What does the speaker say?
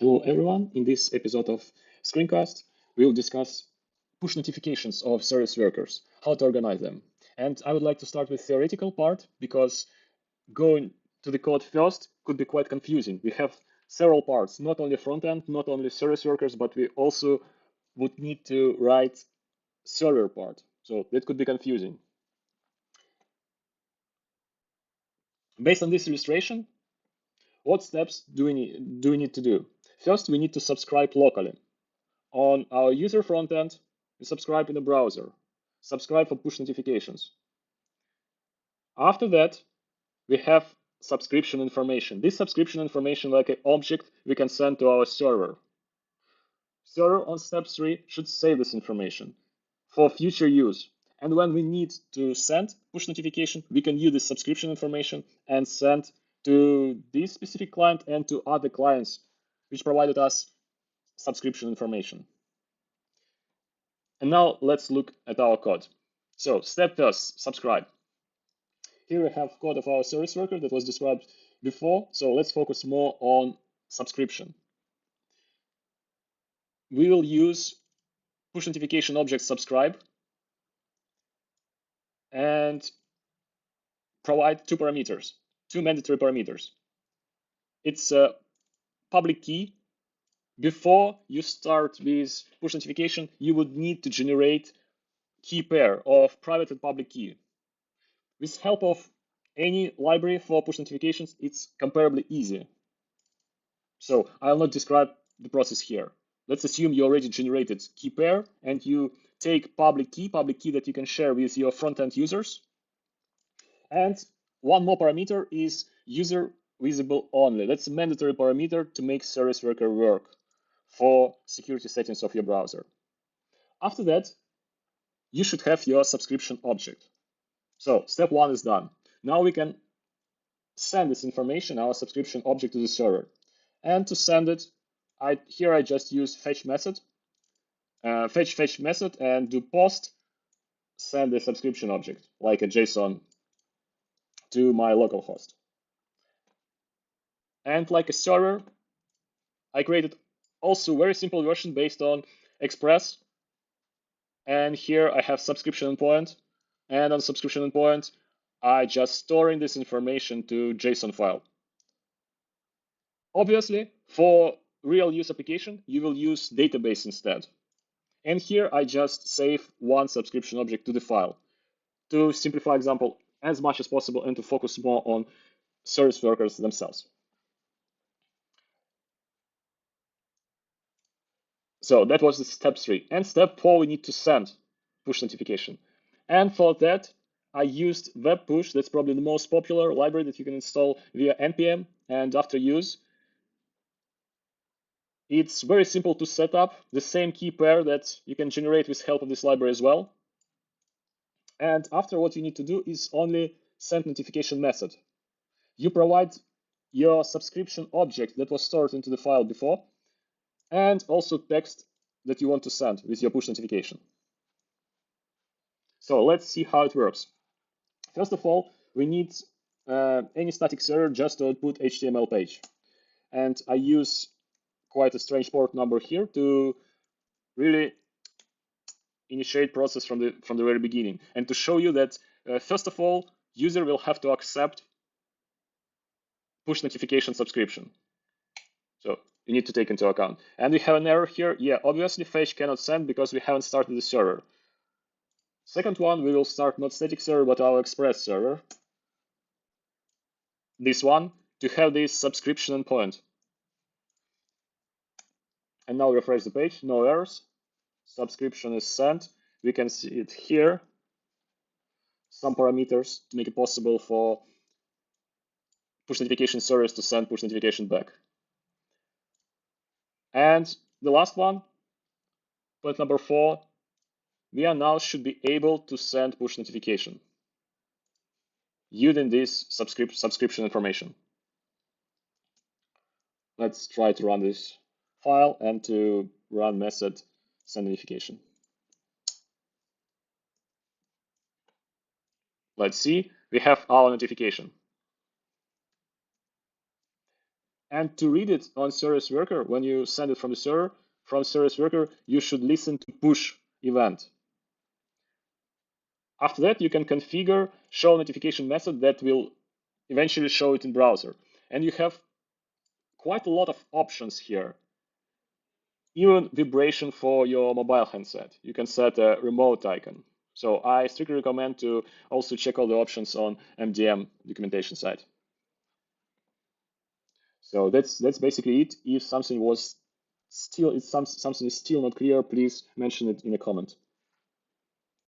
Hello everyone, in this episode of Screencast, we will discuss push notifications of service workers, how to organize them. And I would like to start with theoretical part because going to the code first could be quite confusing. We have several parts, not only front end, not only service workers, but we also would need to write server part. So that could be confusing. Based on this illustration, what steps do we need to do? First, we need to subscribe locally. On our user front end, we subscribe in the browser, subscribe for push notifications. After that, we have subscription information. This subscription information, like an object, we can send to our server. Server on step 3 should save this information for future use. And when we need to send push notification, we can use this subscription information and send to this specific client and to other clients which provided us subscription information. And now let's look at our code. So step first, subscribe. Here we have code of our service worker that was described before. So let's focus more on subscription. We will use push notification object subscribe and provide two parameters, two mandatory parameters. It's a public key. Before you start with push notification, you would need to generate key pair of private and public key. With help of any library for push notifications, it's comparably easy. So I'll not describe the process here. Let's assume you already generated key pair and you take public key that you can share with your front-end users. And one more parameter is user visible only. That's a mandatory parameter to make service worker work for security settings of your browser. After that, you should have your subscription object. So step 1 is done. Now we can send this information, our subscription object, to the server. And to send it, here I just use fetch method, fetch method, and do post send the subscription object like a JSON to my localhost. And like a server, I created also very simple version based on Express. And here I have subscription endpoint, and on subscription endpoint, I just storing this information to JSON file. Obviously, for real use application, you will use database instead. And here I just save one subscription object to the file to simplify example as much as possible and to focus more on service workers themselves. So that was the step 3. And step 4, we need to send push notification. And for that, I used web push. That's probably the most popular library that you can install via npm and after use. It's very simple to set up, the same key pair that you can generate with help of this library as well. And after, what you need to do is only send notification method. You provide your subscription object that was stored into the file before, and also text that you want to send with your push notification. So let's see how it works. First of all, we need any static server just to output HTML page. And I use quite a strange port number here to really initiate process from the very beginning, and to show you that first of all, user will have to accept push notification subscription. So you need to take into account. And we have an error here. Yeah, obviously fetch cannot send because we haven't started the server. Second one, we will start not static server but our Express server. This one to have this subscription endpoint. And now refresh the page, no errors. Subscription is sent. We can see it here. Some parameters to make it possible for push notification service to send push notification back. And the last one, point number 4, we are now should be able to send push notification using this subscription information. Let's try to run this file and to run method send notification. Let's see, we have our notification. And to read it on service worker, when you send it from the server, from service worker, you should listen to push event. After that, you can configure show notification method that will eventually show it in browser. And you have quite a lot of options here. Even vibration for your mobile handset. You can set a remote icon. So I strictly recommend to also check all the options on MDM documentation site. So that's basically it. If something was still, if something is still not clear, please mention it in a comment.